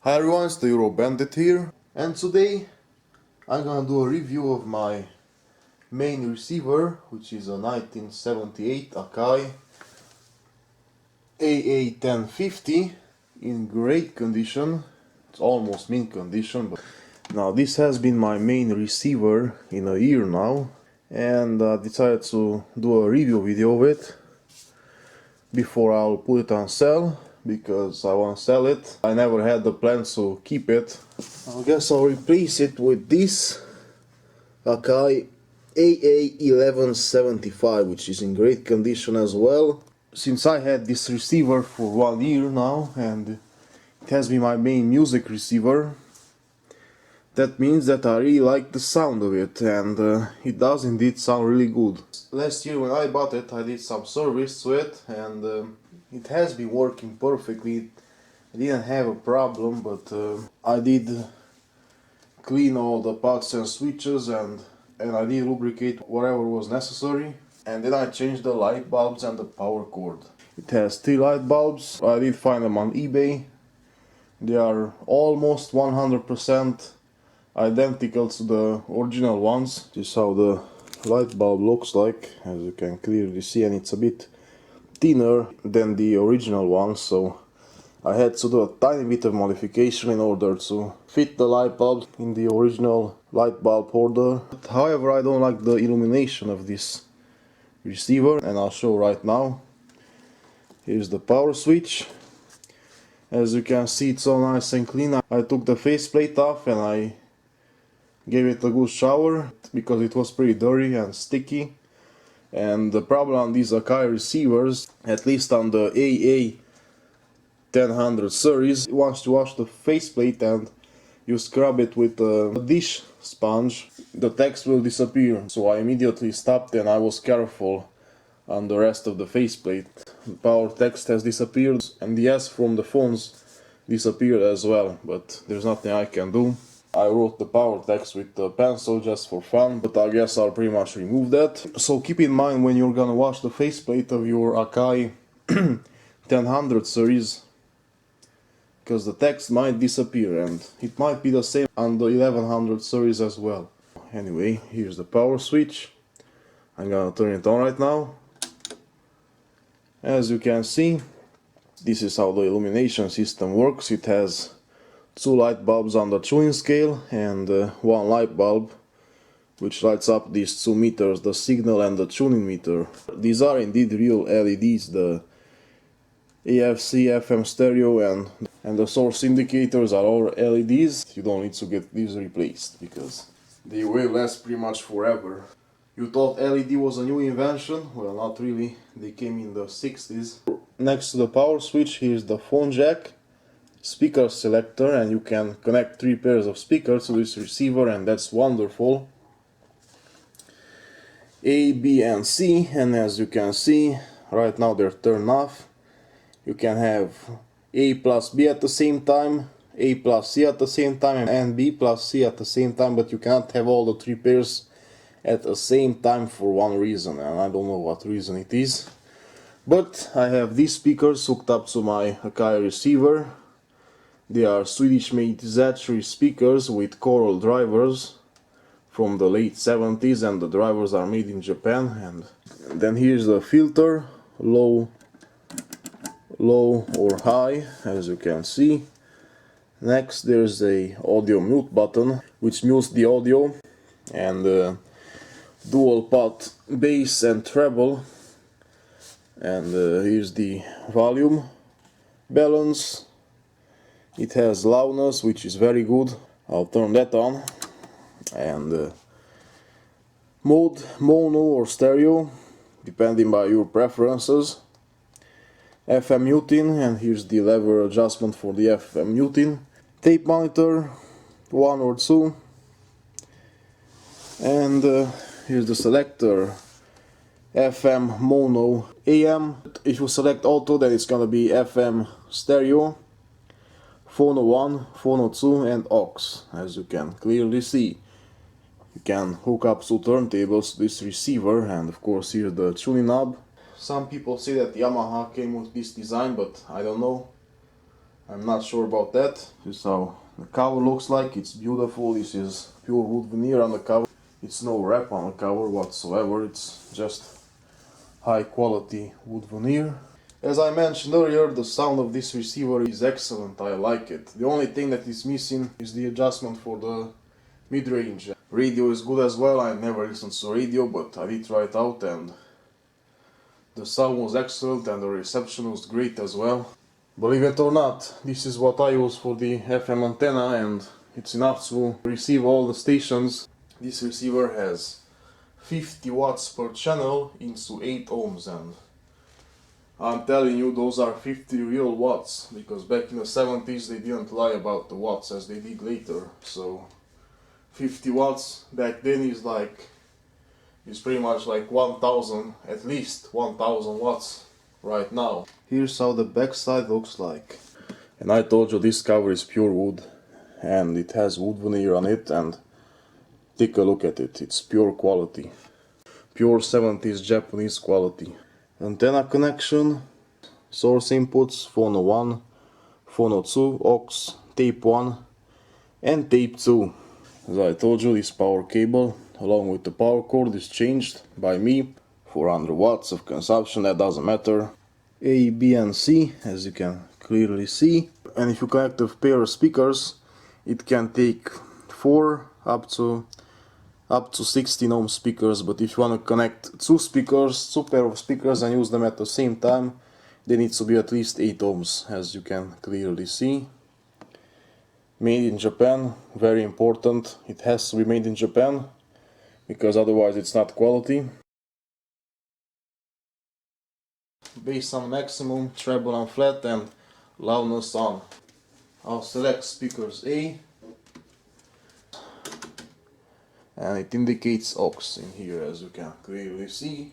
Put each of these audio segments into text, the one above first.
Hi everyone, it's the Euro Bandit here, and today I'm gonna do a review of my main receiver, which is a 1978 AKAI AA 1050 in great condition. It's almost mint condition, but now this has been my main receiver in a year now, and I decided to do a review video of it before I'll put it on sale, because I want to sell it. I never had the plan to keep it. I guess I'll replace it with this AKAI AA 1175, which is in great condition as well. Since I had this receiver for 1 year now, and it has been my main music receiver, that means that I really like the sound of it, and it does indeed sound really good. Last year when I bought it, I did some service to it, and it has been working perfectly. I didn't have a problem, but I did clean all the pots and switches, and I did lubricate whatever was necessary. And then I changed the light bulbs and the power cord. It has 3 light bulbs. I did find them on eBay. They are almost 100% identical to the original ones. This is how the light bulb looks like, as you can clearly see, and it's a bit thinner than the original one, so I had to do a tiny bit of modification in order to fit the light bulb in the original light bulb holder. However, I don't like the illumination of this receiver, and I'll show right now. Here's the power switch. As you can see, it's all nice and clean. I took the faceplate off and I gave it a good shower because it was pretty dirty and sticky. And the problem on these AKAI receivers, at least on the AA 1000 series, once you wash the faceplate and you scrub it with a dish sponge, the text will disappear. So I immediately stopped and I was careful on the rest of the faceplate. The power text has disappeared, and the S from the phones disappeared as well, but there's nothing I can do. I wrote the power text with a pencil just for fun, but I guess I'll pretty much remove that. So keep in mind when you're gonna wash the faceplate of your AKAI 1000 series, because the text might disappear, and it might be the same on the 1100 series as well. Anyway, here's the power switch. I'm gonna turn it on right now. As you can see, this is how the illumination system works. It has 2 light bulbs on the tuning scale and 1 light bulb which lights up these 2 meters, the signal and the tuning meter. These are indeed real LEDs. The AFC, FM stereo and the source indicators are all LEDs. You don't need to get these replaced because they will last pretty much forever. You thought LED was a new invention? Well, not really. They came in the 60s. Next to the power switch, here's the phone jack, speaker selector, and you can connect 3 pairs of speakers to this receiver, and that's wonderful. A, B and C, and as you can see, right now they're turned off. You can have A plus B at the same time, A plus C at the same time, and B plus C at the same time, but you cannot have all the 3 pairs at the same time for one reason, and I don't know what reason it is. But I have these speakers hooked up to my AKAI receiver. They are Swedish-made Z3 speakers with coral drivers from the late 70s, and the drivers are made in Japan. And then here's the filter, low or high, as you can see. Next there's a audio mute button which mutes the audio, and dual pot bass and treble, and here's the volume balance. It has loudness, which is very good. I'll turn that on. And mode, mono or stereo, depending by your preferences. FM muting, and here's the lever adjustment for the FM muting. Tape monitor, 1 or 2. And here's the selector, FM mono AM. If you select auto, then it's gonna be FM stereo, phono 1, phono 2 and aux, as you can clearly see. You can hook up 2 turntables to this receiver, and of course here's the tuning knob. Some people say that Yamaha came with this design, but I don't know. I'm not sure about that. This is how the cover looks like. It's beautiful. This is pure wood veneer on the cover. It's no wrap on the cover whatsoever. It's just high quality wood veneer. As I mentioned earlier, the sound of this receiver is excellent. I like it. The only thing that is missing is the adjustment for the mid-range. Radio is good as well. I never listened to radio, but I did try it out and the sound was excellent and the reception was great as well. Believe it or not, this is what I use for the FM antenna and it's enough to receive all the stations. This receiver has 50 watts per channel into 8 ohms and I'm telling you, those are 50 real watts, because back in the 70s they didn't lie about the watts as they did later. So 50 watts back then is pretty much like 1000, at least 1000 watts right now. Here's how the back side looks like. And I told you this cover is pure wood and it has wood veneer on it, and take a look at it, it's pure quality. Pure 70s Japanese quality. Antenna connection, source inputs, phono 1, phono 2, aux, tape 1 and tape 2. As I told you, this power cable along with the power cord is changed by me. 400 watts of consumption, that doesn't matter. A, B and C, as you can clearly see. And if you connect a pair of speakers, it can take 4 up to 16 ohm speakers, but if you want to connect two pair of speakers and use them at the same time, they need to be at least 8 ohms, as you can clearly see. Made in Japan, very important, it has to be made in Japan, because otherwise it's not quality. Bass on maximum, treble on flat and loudness on. I'll select speakers A. And it indicates aux in here, as you can clearly see.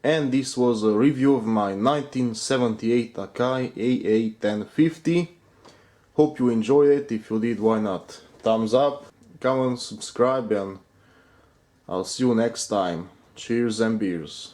And this was a review of my 1978 AKAI AA 1050. Hope you enjoyed it. If you did, why not? Thumbs up, comment, subscribe, and I'll see you next time. Cheers and beers.